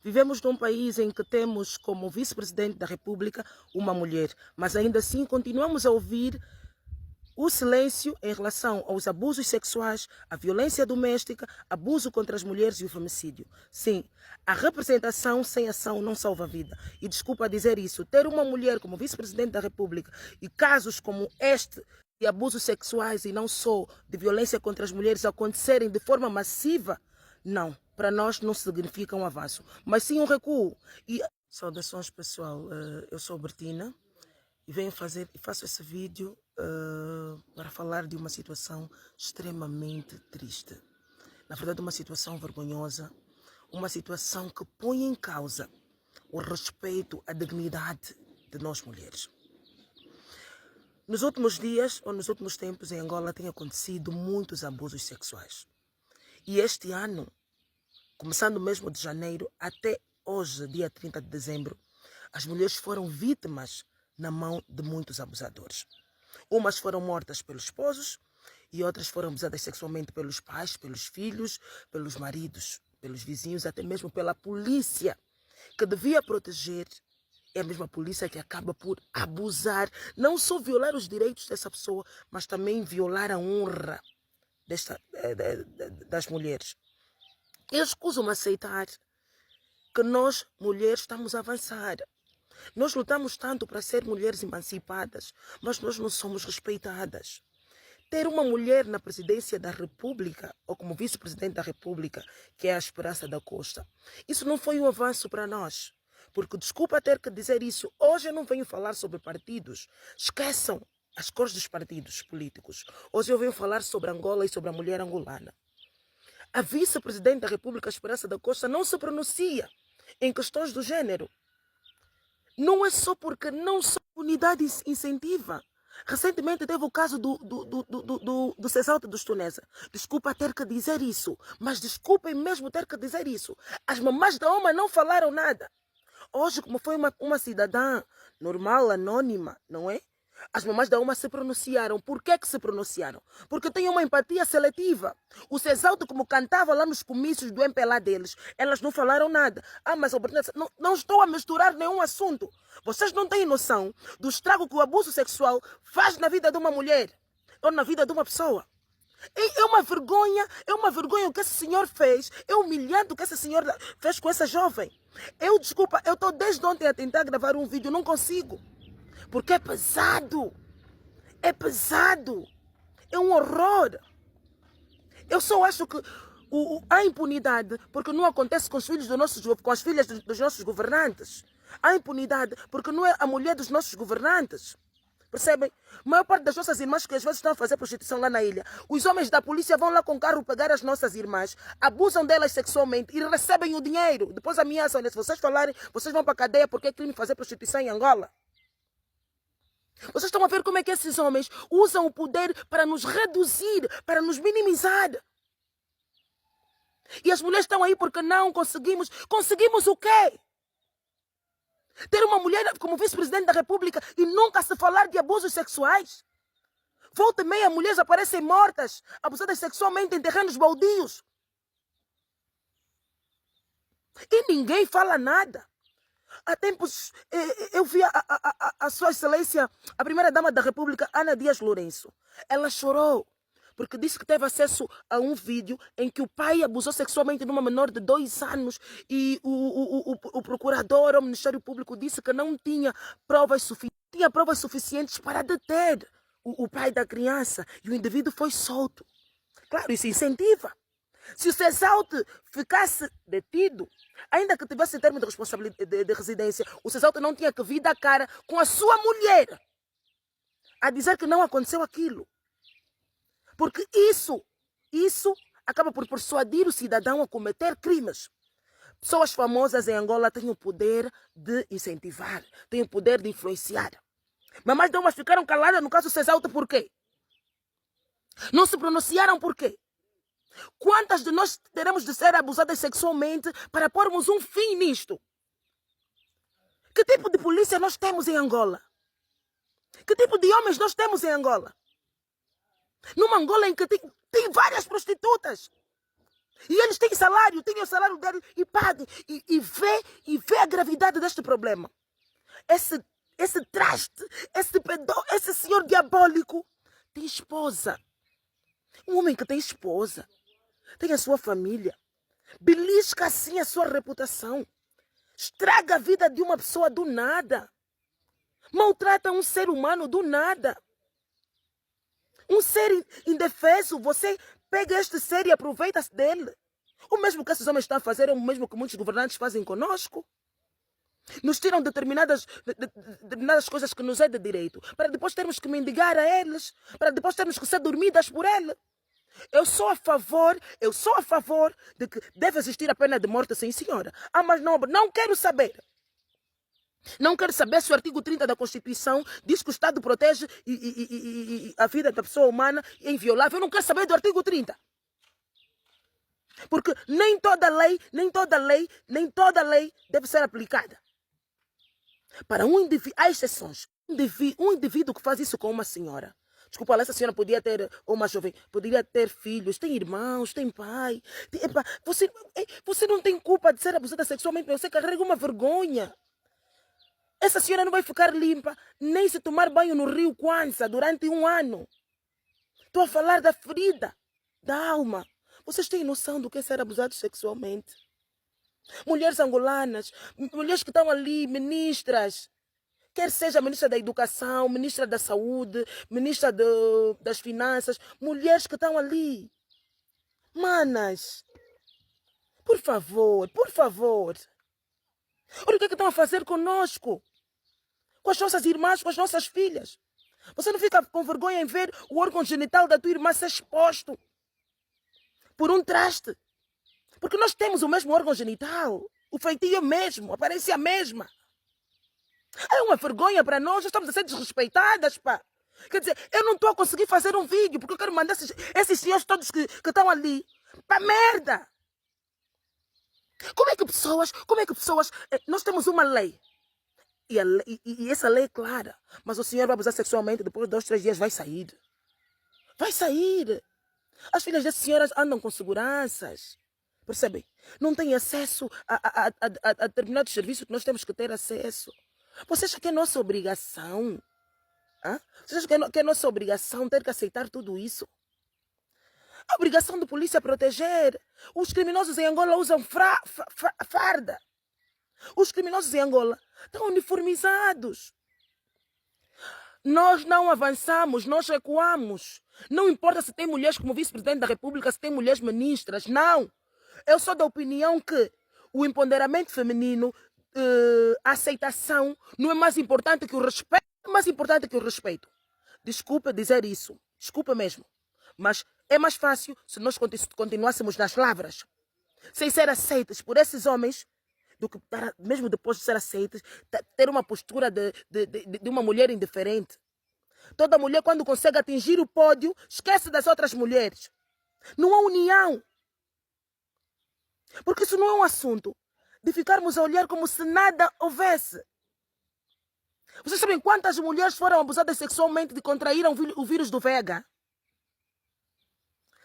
Vivemos num país em que temos como vice-presidente da República uma mulher, mas ainda assim continuamos a ouvir o silêncio em relação aos abusos sexuais, a violência doméstica, abuso contra as mulheres e o femicídio. Sim, a representação sem ação não salva a vida. E desculpa dizer isso, ter uma mulher como vice-presidente da República e casos como este de abusos sexuais e não só de violência contra as mulheres acontecerem de forma massiva, não, para nós não significa um avanço, mas sim um recuo. E saudações pessoal, eu sou Bertina e faço esse vídeo para falar de uma situação extremamente triste. Na verdade, uma situação vergonhosa, uma situação que põe em causa o respeito à dignidade de nós mulheres. Nos últimos dias ou nos últimos tempos em Angola tem acontecido muitos abusos sexuais. E este ano, começando mesmo de janeiro até hoje, dia 30 de dezembro, as mulheres foram vítimas na mão de muitos abusadores. Umas foram mortas pelos esposos e outras foram abusadas sexualmente pelos pais, pelos filhos, pelos maridos, pelos vizinhos, até mesmo pela polícia, que devia proteger. É a mesma polícia que acaba por abusar, não só violar os direitos dessa pessoa, mas também violar a honra das mulheres. Eu escuso-me aceitar que nós, mulheres, estamos a avançar. Nós lutamos tanto para ser mulheres emancipadas, mas nós não somos respeitadas. Ter uma mulher na presidência da República, ou como vice-presidente da República, que é a Esperança da Costa, isso não foi um avanço para nós. Porque, desculpa ter que dizer isso, hoje eu não venho falar sobre partidos. Esqueçam as cores dos partidos políticos. Hoje eu venho falar sobre Angola e sobre a mulher angolana. A vice-presidente da República, Esperança da Costa, não se pronuncia em questões do gênero. Não é só porque não só a unidade incentiva. Recentemente teve o caso do Cesalto dos Tunesa. Desculpa ter que dizer isso, mas desculpem mesmo ter que dizer isso. As mamás da OMA não falaram nada. Hoje, como foi uma cidadã normal, anônima, não é? As mamães da UMA se pronunciaram. Por que se pronunciaram? Porque tem uma empatia seletiva. O Cesalto, como cantava lá nos comícios do MPLA deles, elas não falaram nada. Ah, mas não estou a misturar nenhum assunto. Vocês não têm noção do estrago que o abuso sexual faz na vida de uma mulher ou na vida de uma pessoa. É uma vergonha o que esse senhor fez. É humilhante o que esse senhor fez com essa jovem. Desculpa, eu estou desde ontem a tentar gravar um vídeo, não consigo. Porque é pesado. É pesado. É um horror. Eu só acho que há impunidade porque não acontece com os filhos com as filhas dos nossos governantes. Há impunidade porque não é a mulher dos nossos governantes. Percebem? A maior parte das nossas irmãs que às vezes estão a fazer prostituição lá na ilha, os homens da polícia vão lá com carro pegar as nossas irmãs, abusam delas sexualmente e recebem o dinheiro. Depois ameaçam, se vocês falarem, vocês vão para a cadeia porque é crime fazer prostituição em Angola. Vocês estão a ver como é que esses homens usam o poder para nos reduzir, para nos minimizar. E as mulheres estão aí porque não conseguimos. Conseguimos o quê? Ter uma mulher como vice-presidente da República e nunca se falar de abusos sexuais? Volta e meia, mulheres aparecem mortas, abusadas sexualmente em terrenos baldios. E ninguém fala nada. Há tempos, eu vi a Sua Excelência, a primeira-dama da República, Ana Dias Lourenço. Ela chorou, porque disse que teve acesso a um vídeo em que o pai abusou sexualmente de uma menor de 2 anos e o procurador, o Ministério Público, disse que não tinha provas suficientes para deter o pai da criança e o indivíduo foi solto. Claro, isso incentiva. Se o Cesalto ficasse detido, ainda que tivesse em termos de responsabilidade de residência, o Cesalto não tinha que vir dar cara com a sua mulher a dizer que não aconteceu aquilo. Porque isso acaba por persuadir o cidadão a cometer crimes. Pessoas famosas em Angola têm o poder de incentivar, têm o poder de influenciar. Mamães de umas ficaram caladas no caso do Cesalto por quê? Não se pronunciaram por quê? Quantas de nós teremos de ser abusadas sexualmente para pormos um fim nisto? Que tipo de polícia nós temos em Angola? Que tipo de homens nós temos em Angola? Numa Angola em que tem várias prostitutas. E eles têm salário, têm o salário deles e pagam. E vê a gravidade deste problema. Esse traste, esse senhor diabólico tem esposa. Um homem que tem esposa, tem a sua família, belisca assim a sua reputação, estraga a vida de uma pessoa do nada, maltrata um ser humano do nada. Um ser indefeso, você pega este ser e aproveita-se dele. O mesmo que esses homens estão a fazer é o mesmo que muitos governantes fazem conosco. Nos tiram determinadas coisas que nos é de direito, para depois termos que mendigar a eles, para depois termos que ser dormidas por ele. Eu sou a favor de que deve existir a pena de morte, sim senhora. Ah, mas não quero saber. Não quero saber se o artigo 30 da Constituição diz que o Estado protege a vida da pessoa humana é inviolável. Eu não quero saber do artigo 30. Porque nem toda lei deve ser aplicada. Para um indivíduo, há exceções. Um indivíduo que faz isso com uma senhora. Desculpa, essa senhora podia ter, ou uma jovem, poderia ter filhos, tem irmãos, tem pai. Você não tem culpa de ser abusada sexualmente, você carrega uma vergonha. Essa senhora não vai ficar limpa, nem se tomar banho no rio Kwanza durante 1 ano. Estou a falar da ferida, da alma. Vocês têm noção do que é ser abusados sexualmente? Mulheres angolanas, mulheres que estão ali, ministras, quer seja ministra da Educação, ministra da Saúde, ministra das Finanças, mulheres que estão ali. Manas, por favor. Olha o que estão a fazer conosco, com as nossas irmãs, com as nossas filhas. Você não fica com vergonha em ver o órgão genital da tua irmã ser exposto por um traste? Porque nós temos o mesmo órgão genital, o feitio é mesmo, a aparência é a mesma. É uma vergonha para nós estamos a ser desrespeitadas, pá. Quer dizer, eu não estou a conseguir fazer um vídeo porque eu quero mandar esses senhores todos que estão ali para merda. Como é que pessoas... Nós temos uma lei. E essa lei é clara. Mas o senhor vai abusar sexualmente, depois de 2, 3 dias vai sair. Vai sair. As filhas dessas senhoras andam com seguranças. Percebem? Não têm acesso a determinados serviços que nós temos que ter acesso. Você acha que é nossa obrigação? Hã? Você acha que é nossa obrigação ter que aceitar tudo isso? A obrigação da polícia é proteger. Os criminosos em Angola usam farda. Os criminosos em Angola estão uniformizados. Nós não avançamos, nós recuamos. Não importa se tem mulheres como vice-presidente da República, se tem mulheres ministras, não. Eu sou da opinião que o empoderamento feminino, a aceitação, não é mais importante que o respeito. É mais importante que o respeito. Desculpa dizer isso, desculpa mesmo. Mas é mais fácil se nós continuássemos nas lavras, sem ser aceitas por esses homens, do que mesmo depois de ser aceitas, ter uma postura de uma mulher indiferente. Toda mulher, quando consegue atingir o pódio, esquece das outras mulheres. Não há união. Porque isso não é um assunto de ficarmos a olhar como se nada houvesse. Vocês sabem quantas mulheres foram abusadas sexualmente e contraíram o vírus do VIH?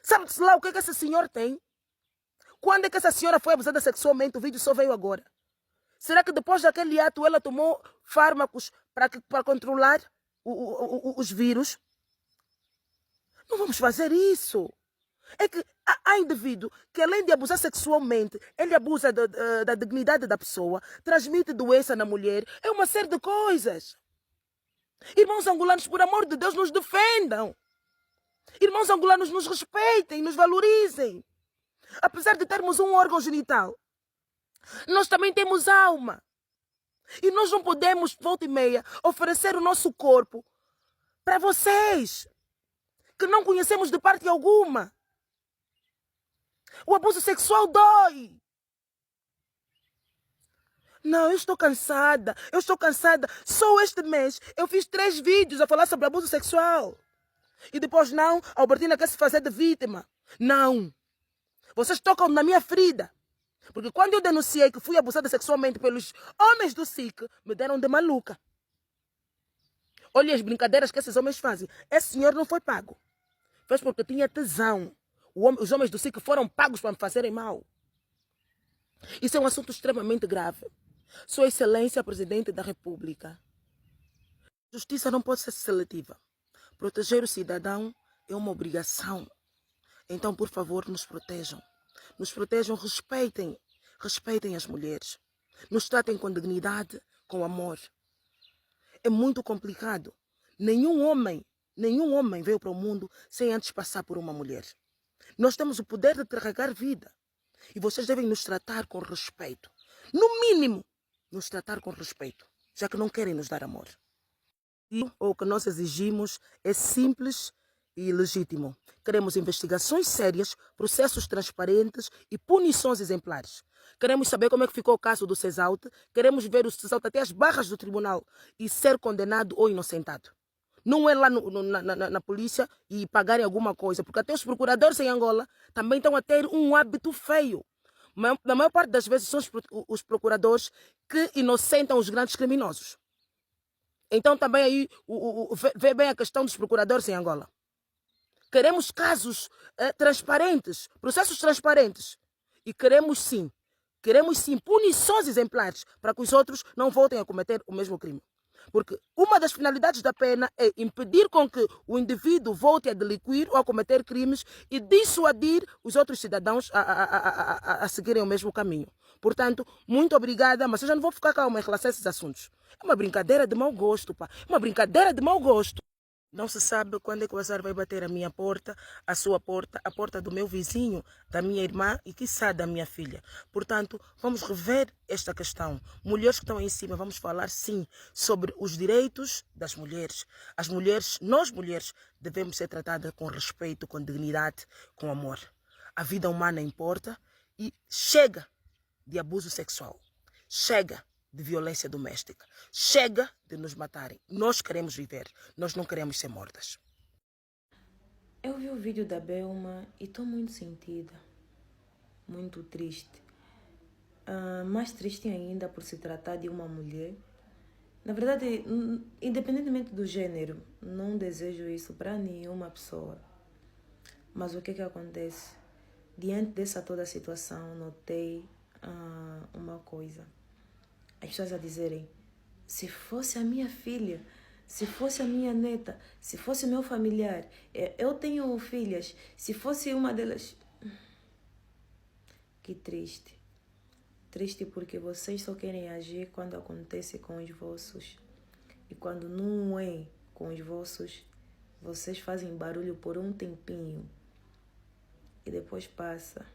Sabe-se lá o que esse senhor tem? Quando é que essa senhora foi abusada sexualmente? O vídeo só veio agora. Será que depois daquele ato ela tomou fármacos para controlar os vírus? Não vamos fazer isso. É que há indivíduo que, além de abusar sexualmente, ele abusa da dignidade da pessoa, transmite doença na mulher, é uma série de coisas. Irmãos angolanos, por amor de Deus, nos defendam. Irmãos angolanos, nos respeitem, nos valorizem. Apesar de termos um órgão genital, nós também temos alma. E nós não podemos, volta e meia, oferecer o nosso corpo para vocês, que não conhecemos de parte alguma. O abuso sexual dói. Não, eu estou cansada. Só este mês eu fiz 3 vídeos a falar sobre abuso sexual. E depois não, a Albertina quer se fazer de vítima. Não. Vocês tocam na minha ferida. Porque quando eu denunciei que fui abusada sexualmente pelos homens do SIC, me deram de maluca. Olha as brincadeiras que esses homens fazem. Esse senhor não foi pago. Fez porque tinha tesão. os homens do SIC foram pagos para me fazerem mal. Isso é um assunto extremamente grave. Sua Excelência, Presidente da República. Justiça não pode ser seletiva. Proteger o cidadão é uma obrigação. Então, por favor, nos protejam. Nos protejam, respeitem as mulheres. Nos tratem com dignidade, com amor. É muito complicado. Nenhum homem veio para o mundo sem antes passar por uma mulher. Nós temos o poder de carregar vida. E vocês devem nos tratar com respeito. No mínimo, nos tratar com respeito, já que não querem nos dar amor. E o que nós exigimos é simples e legítimo. Queremos investigações sérias, processos transparentes e punições exemplares. Queremos saber como é que ficou o caso do Cesaut. Queremos ver o Cesaut até as barras do tribunal e ser condenado ou inocentado. Não é lá na polícia e pagarem alguma coisa, porque até os procuradores em Angola também estão a ter um hábito feio. Na maior parte das vezes são os procuradores que inocentam os grandes criminosos. Então também aí vê bem a questão dos procuradores em Angola. Queremos casos transparentes, processos transparentes. E queremos sim punições exemplares para que os outros não voltem a cometer o mesmo crime. Porque uma das finalidades da pena é impedir com que o indivíduo volte a delinquir ou a cometer crimes e dissuadir os outros cidadãos a seguirem o mesmo caminho. Portanto, muito obrigada, mas eu já não vou ficar calma em relação a esses assuntos. É uma brincadeira de mau gosto, pá. É uma brincadeira de mau gosto. Não se sabe quando é que o azar vai bater a minha porta, a sua porta, a porta do meu vizinho, da minha irmã e, quiçá, da minha filha. Portanto, vamos rever esta questão. Mulheres que estão aí em cima, vamos falar, sim, sobre os direitos das mulheres. As mulheres, nós mulheres, devemos ser tratadas com respeito, com dignidade, com amor. A vida humana importa e chega de abuso sexual. Chega de violência doméstica. Chega de nos matarem. Nós queremos viver. Nós não queremos ser mortas. Eu vi o vídeo da Belma e estou muito sentida. Muito triste. Mais triste ainda por se tratar de uma mulher. Na verdade, independentemente do gênero, não desejo isso para nenhuma pessoa. Mas o que acontece? Diante dessa toda a situação, notei uma coisa. As pessoas a dizerem, se fosse a minha filha, se fosse a minha neta, se fosse meu familiar, eu tenho filhas, se fosse uma delas... Que triste. Triste porque vocês só querem agir quando acontece com os vossos. E quando não é com os vossos, vocês fazem barulho por um tempinho. E depois passa.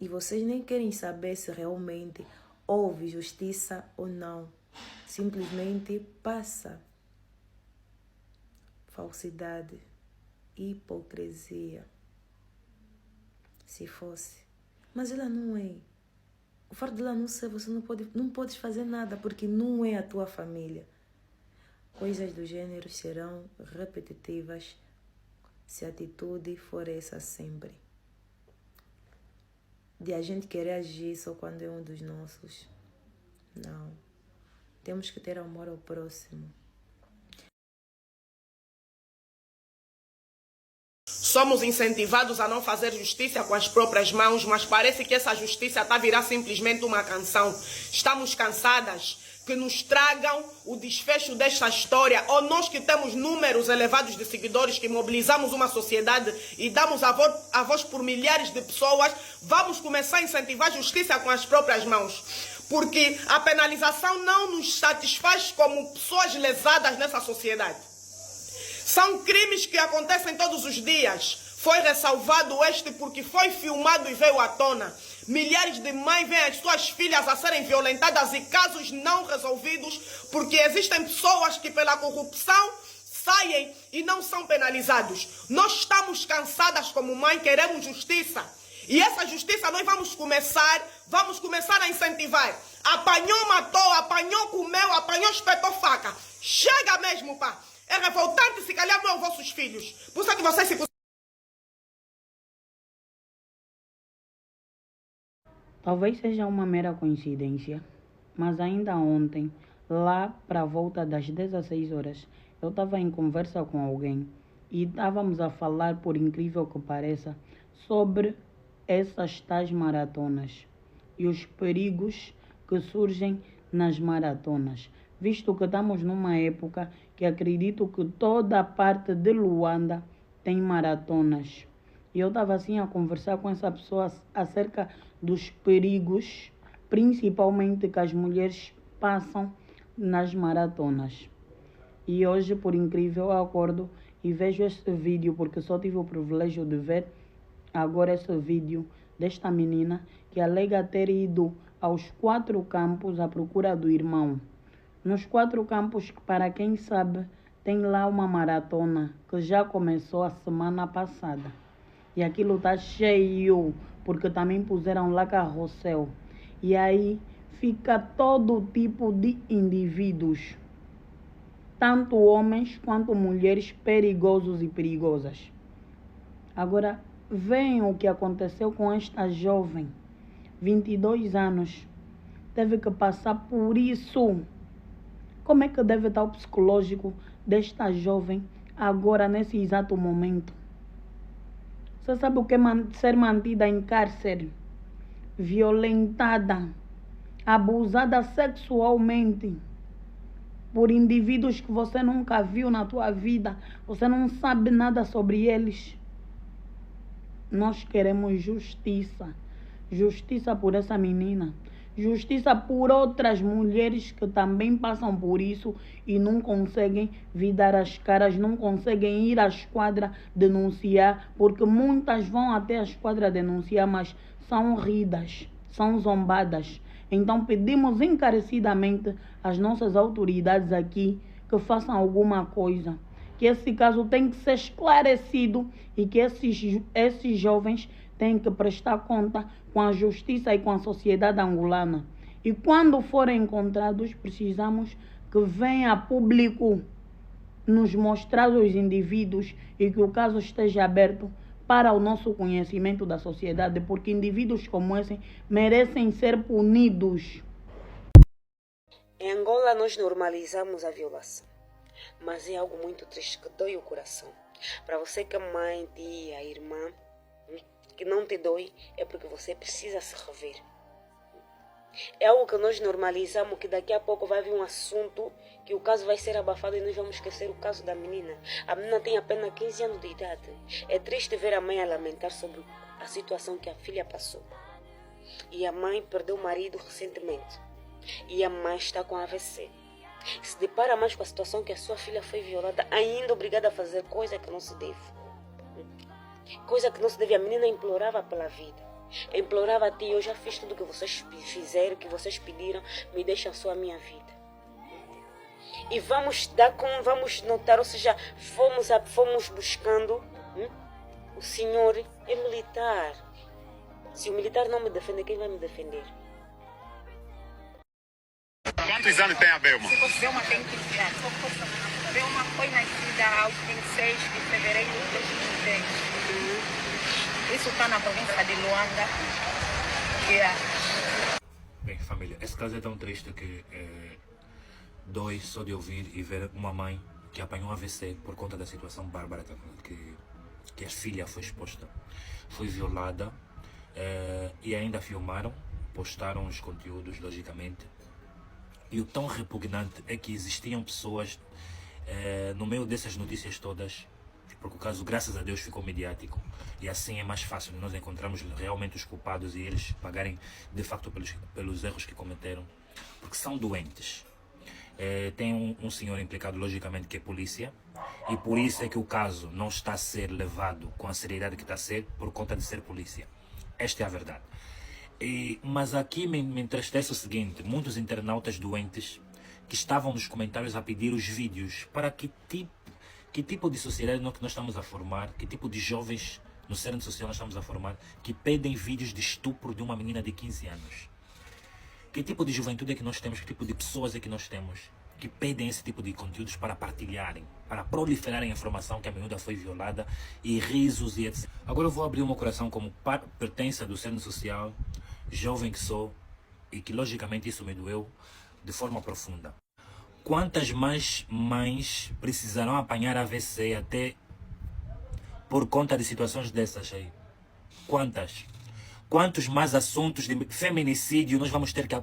E vocês nem querem saber se realmente houve justiça ou não. Simplesmente passa. Falsidade, hipocrisia. Se fosse. Mas ela não é. O fato de ela não ser, você não pode fazer nada, porque não é a tua família. Coisas do gênero serão repetitivas se a atitude for essa sempre. De a gente querer agir só quando é um dos nossos. Não. Temos que ter amor ao próximo. Somos incentivados a não fazer justiça com as próprias mãos, mas parece que essa justiça está a virar simplesmente uma canção. Estamos cansadas que nos tragam o desfecho desta história, ou nós que temos números elevados de seguidores, que mobilizamos uma sociedade e damos a voz por milhares de pessoas, vamos começar a incentivar a justiça com as próprias mãos. Porque a penalização não nos satisfaz como pessoas lesadas nessa sociedade. São crimes que acontecem todos os dias. Foi ressalvado este porque foi filmado e veio à tona. Milhares de mães veem as suas filhas a serem violentadas e casos não resolvidos porque existem pessoas que pela corrupção saem e não são penalizados. Nós estamos cansadas como mãe, queremos justiça. E essa justiça nós vamos começar a incentivar. Apanhou, matou, apanhou, comeu, apanhou, espetou faca. Chega mesmo, pá. É revoltante, se calhar não é os vossos filhos. Por isso é que vocês se... Talvez seja uma mera coincidência, mas ainda ontem, lá para a volta das 16 horas, eu estava em conversa com alguém e estávamos a falar, por incrível que pareça, sobre essas tais maratonas e os perigos que surgem nas maratonas, visto que estamos numa época que acredito que toda a parte de Luanda tem maratonas. E eu estava assim a conversar com essa pessoa acerca dos perigos, principalmente que as mulheres passam nas maratonas. E hoje, por incrível, eu acordo e vejo este vídeo, porque só tive o privilégio de ver agora esse vídeo desta menina que alega ter ido aos 4 campos à procura do irmão. Nos 4 campos, para quem sabe, tem lá uma maratona que já começou a semana passada. E aquilo está cheio, porque também puseram lá carrossel. E aí fica todo tipo de indivíduos, tanto homens quanto mulheres, perigosos e perigosas. Agora, veem o que aconteceu com esta jovem, 22 anos, teve que passar por isso. Como é que deve estar o psicológico desta jovem agora, nesse exato momento? Você sabe o que é ser mantida em cárcere, violentada, abusada sexualmente por indivíduos que você nunca viu na tua vida, você não sabe nada sobre eles. Nós queremos justiça. Justiça por essa menina. Justiça por outras mulheres que também passam por isso e não conseguem vir dar as caras, não conseguem ir à esquadra denunciar, porque muitas vão até a esquadra denunciar, mas são ridas, são zombadas. Então pedimos encarecidamente às nossas autoridades aqui que façam alguma coisa, que esse caso tem que ser esclarecido e que esses jovens têm que prestar conta com a justiça e com a sociedade angolana. E quando forem encontrados, precisamos que venha a público nos mostrar os indivíduos e que o caso esteja aberto para o nosso conhecimento da sociedade, porque indivíduos como esse merecem ser punidos. Em Angola nós normalizamos a violação, mas é algo muito triste que dói o coração. Para você que é mãe, tia, irmã, que não te dói, é porque você precisa se rever. É algo que nós normalizamos, que daqui a pouco vai vir um assunto que o caso vai ser abafado e nós vamos esquecer o caso da menina. A menina tem apenas 15 anos de idade. É triste ver a mãe a lamentar sobre a situação que a filha passou. E a mãe perdeu o marido recentemente. E a mãe está com AVC. Se depara mais com a situação que a sua filha foi violada, ainda obrigada a fazer coisa que não se deve. Coisa que não se deve. A menina implorava pela vida. Implorava a ti: eu já fiz tudo o que vocês fizeram, que vocês pediram, me deixa só a minha vida. E vamos notar, ou seja, fomos buscando. O senhor é militar. Se o militar não me defende, quem vai me defender? Quantos anos tem a Belma? Belma tem 15 anos. Belma foi nascida aos 26 de fevereiro de 2010. Isso está na província de Luanda. Bem, família, esse caso é tão triste que dói só de ouvir e ver uma mãe que apanhou AVC por conta da situação bárbara que a filha foi exposta. Foi violada e ainda filmaram, postaram os conteúdos, logicamente. E o tão repugnante é que existiam pessoas no meio dessas notícias todas, porque o caso, graças a Deus, ficou mediático. E assim é mais fácil nós encontrarmos realmente os culpados e eles pagarem de facto pelos erros que cometeram, porque são doentes. Tem um senhor implicado, logicamente, que é polícia, e por isso é que o caso não está a ser levado com a seriedade que está a ser, por conta de ser polícia. Esta é a verdade. Mas aqui me entristece o seguinte: muitos internautas doentes que estavam nos comentários a pedir os vídeos. Para que tipo de sociedade que nós estamos a formar, que tipo de jovens no centro social nós estamos a formar, que pedem vídeos de estupro de uma menina de 15 anos? Que tipo de juventude é que nós temos, que tipo de pessoas é que nós temos que pedem esse tipo de conteúdos para partilharem, para proliferarem a informação que a miúda foi violada, e risos e etc. Agora eu vou abrir o meu coração como pertença do centro social, jovem que sou, e que logicamente isso me doeu de forma profunda. Quantas mais mães precisarão apanhar AVC até por conta de situações dessas aí? Quantas? Quantos mais assuntos de feminicídio nós vamos ter que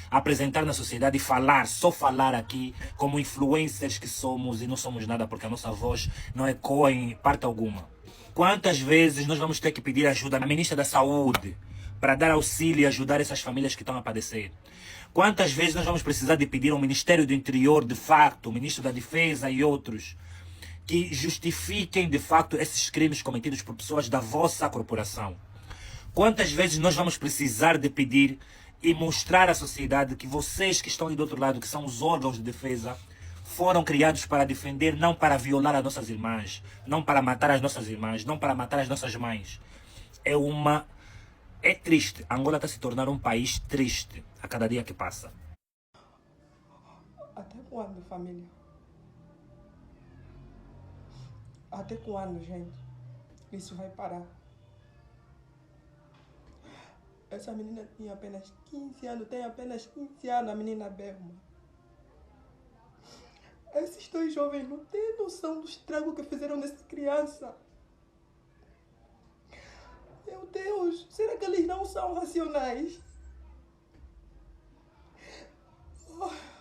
apresentar na sociedade e falar, só falar aqui, como influencers que somos e não somos nada porque a nossa voz não ecoa em parte alguma? Quantas vezes nós vamos ter que pedir ajuda à ministra da Saúde para dar auxílio e ajudar essas famílias que estão a padecer? Quantas vezes nós vamos precisar de pedir ao Ministério do Interior, de facto, o Ministro da Defesa e outros, que justifiquem de facto esses crimes cometidos por pessoas da vossa corporação? Quantas vezes nós vamos precisar de pedir e mostrar à sociedade que vocês que estão aí do outro lado, que são os órgãos de defesa, foram criados para defender, não para violar as nossas irmãs, não para matar as nossas irmãs, não para matar as nossas mães? É triste. Angola está se tornando um país triste a cada dia que passa. Até quando, família? Até quando, gente? Isso vai parar? Essa menina tinha apenas 15 anos, tem apenas 15 anos, a menina Belma. Esses dois jovens não têm noção do estrago que fizeram nessa criança. Meu Deus, será que eles não são racionais? Oh.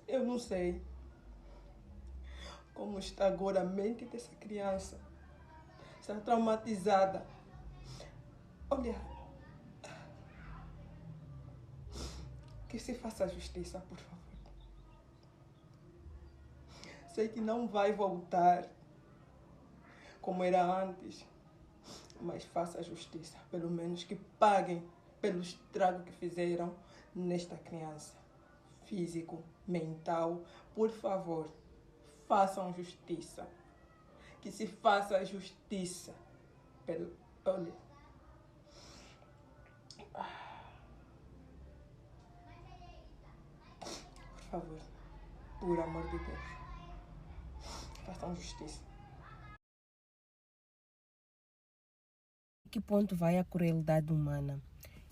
Eu não sei como está agora a mente dessa criança. Está traumatizada. Olha, que se faça justiça, por favor. Sei que não vai voltar como era antes, mas faça justiça. Pelo menos que paguem pelo estrago que fizeram nesta criança. Físico, mental, por favor, façam justiça. Que se faça justiça. Olha. Por favor, por amor de Deus, façam justiça. Que ponto vai a crueldade humana?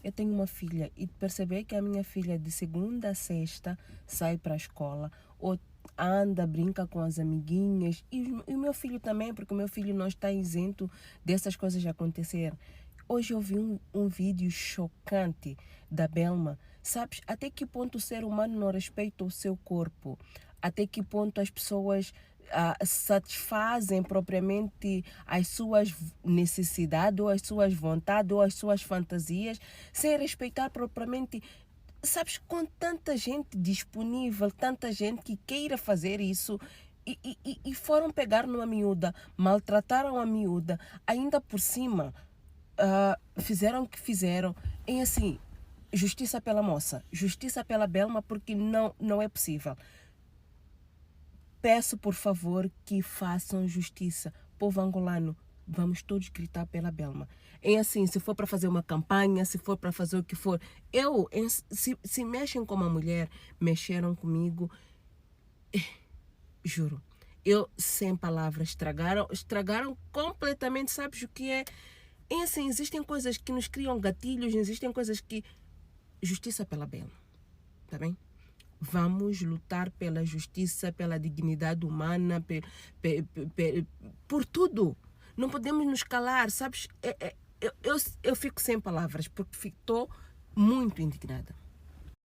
Eu tenho uma filha e perceber que a minha filha de segunda a sexta sai para a escola ou anda, brinca com as amiguinhas e o meu filho também, porque o meu filho não está isento dessas coisas acontecer. Hoje eu vi um vídeo chocante da Belma. Sabes até que ponto o ser humano não respeita o seu corpo? Até que ponto as pessoas satisfazem propriamente as suas necessidades, ou as suas vontades, ou as suas fantasias, sem respeitar propriamente, sabes, com tanta gente disponível, tanta gente que queira fazer isso, e foram pegar numa miúda, maltrataram a miúda, ainda por cima, fizeram o que fizeram, e assim, justiça pela moça, justiça pela Belma, porque não é possível. Peço, por favor, que façam justiça. Povo angolano, vamos todos gritar pela Belma. É assim, se for para fazer uma campanha, se for para fazer o que for. Se mexem com uma mulher, mexeram comigo. Juro. Eu, sem palavras, estragaram completamente. Sabes o que é? É assim, existem coisas que nos criam gatilhos, existem coisas que... Justiça pela Belma. Tá bem? Vamos lutar pela justiça, pela dignidade humana, por tudo. Não podemos nos calar, sabes? Eu fico sem palavras, porque estou muito indignada.